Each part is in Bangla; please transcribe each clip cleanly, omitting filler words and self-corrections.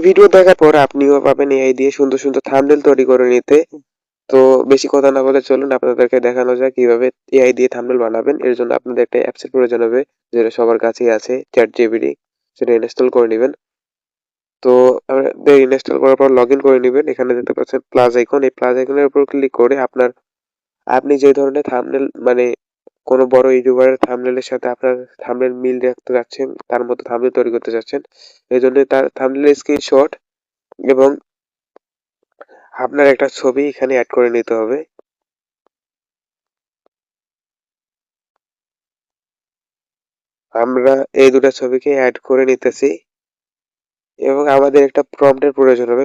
ভিডিও দেখার পর আপনিও পাবেন এআই দিয়ে সুন্দর সুন্দর থাম্বনেল তৈরি করে নিতে। তো বেশি কথা না বলে চলুন আপনাদেরকে দেখানো যাক কিভাবে এআই দিয়ে থাম্বনেল বানাবেন। এর জন্য আপনাদের একটা অ্যাপসের প্রয়োজন হবে, যেটা সবার কাছেই আছে, চ্যাটজিপিটি। সেটা ইনস্টল করে নেবেন। তো আমাদের ইনস্টল করার পর লগ ইন করে নেবেন। এখানে দেখতে পাচ্ছেন প্লাস আইকন, এই প্লাস আইকনের উপর ক্লিক করে আপনি যে ধরনের থাম্বনেল মানে কোনো বড় ইউটিউবারের থাম্বনেলের সাথে আপনার থাম্বনেল মিল রাখতে যাচ্ছেন, তার মতো থাম্বনেল তৈরি করতে চাচ্ছেন, এই জন্য তার থাম্বনেলের স্ক্রিনশট এবং আপনার একটা ছবি এখানে অ্যাড করে নিতে হবে। আমরা এই দুটো ছবিকে অ্যাড করে নিতেছি এবং আমাদের একটা প্রম্পটের প্রয়োজন হবে।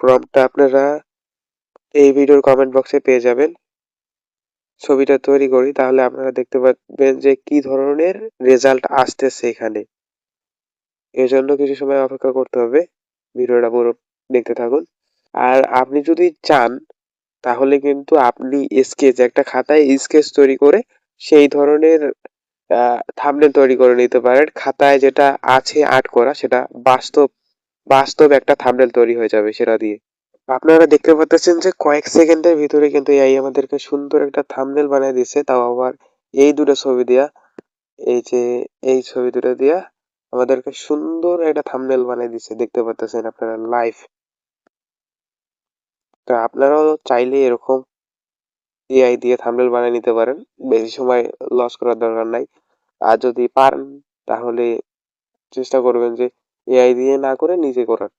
প্রম্পটটা আপনারা এই ভিডিওর কমেন্ট বক্সে পেয়ে যাবেন। ছবিটা তৈরি করি, তাহলে আপনারা দেখতে পাবেন যে কি ধরনের রেজাল্ট আসতেছে এখানে। এর জন্য কিছু সময় অপেক্ষা করতে হবে। ভিডিওটা পুরো দেখতে থাকুন। আর আপনি যদি চান তাহলে কিন্তু আপনি স্কেচ একটা খাতায় স্কেচ তৈরি করে সেই ধরনের থাম্বনেল তৈরি করে নিতে পারেন। খাতায় যেটা আছে আর্ট করা, সেটা বাস্তব বাস্তব একটা থাম্বনেল তৈরি হয়ে যাবে সেটা দিয়ে। আপনারা দেখতে পাচ্ছেন যে কয়েক সেকেন্ডের ভিতরে কিন্তু এআই আমাদেরকে সুন্দর একটা থাম্বনেল বানিয়ে দিচ্ছে, তাও আবার এই দুটো ছবি দিয়া। এই যে এই ছবি দুটো দিয়া আমাদেরকে সুন্দর একটা থাম্বনেল বানিয়ে দিচ্ছে, দেখতে পাচ্ছেন আপনারা লাইভ। তো আপনারাও চাইলে এরকম এআই দিয়ে থাম্বনেল বানিয়ে নিতে পারেন, বেশি সময় লস করার দরকার নাই। আর যদি পারেন তাহলে চেষ্টা করবেন যে এআই দিয়ে না করে নিজে করার।